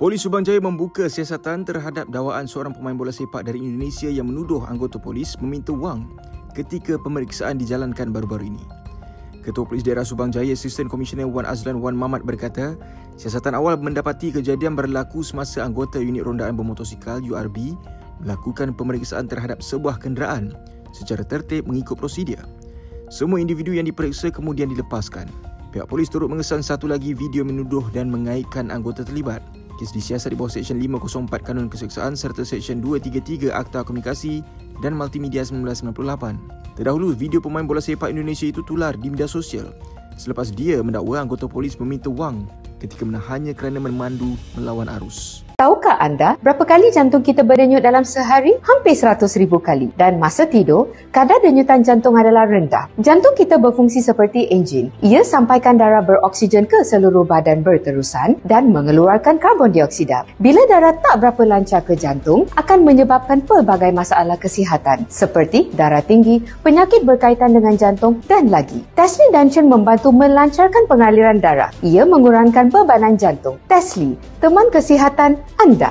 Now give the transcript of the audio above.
Polis Subang Jaya membuka siasatan terhadap dakwaan seorang pemain bola sepak dari Indonesia yang menuduh anggota polis meminta wang ketika pemeriksaan dijalankan baru-baru ini. Ketua Polis Daerah Subang Jaya, Asisten Komisioner Wan Azlan Wan Mamat berkata, siasatan awal mendapati kejadian berlaku semasa anggota unit rondaan bermotosikal URB melakukan pemeriksaan terhadap sebuah kenderaan secara tertib mengikut prosedur. Semua individu yang diperiksa kemudian dilepaskan. Pihak polis turut mengesan satu lagi video menuduh dan mengaitkan anggota terlibat. Kes disiasat di bawah Seksyen 504 Kanun Keseksaan serta Seksyen 233 Akta Komunikasi dan Multimedia 1998. Terdahulu, video pemain bola sepak Indonesia itu tular di media sosial selepas dia mendakwa anggota polis meminta wang ketika menahannya kerana memandu melawan arus. Tahukah anda berapa kali jantung kita berdenyut dalam sehari? Hampir 100,000 kali. Dan masa tidur, kadar denyutan jantung adalah rendah. Jantung kita berfungsi seperti enjin. Ia sampaikan darah beroksigen ke seluruh badan berterusan dan mengeluarkan karbon dioksida. Bila darah tak berapa lancar ke jantung, akan menyebabkan pelbagai masalah kesihatan seperti darah tinggi, penyakit berkaitan dengan jantung dan lagi. Tesli Dungeon membantu melancarkan pengaliran darah. Ia mengurangkan bebanan jantung. Tesli, teman kesihatan anda.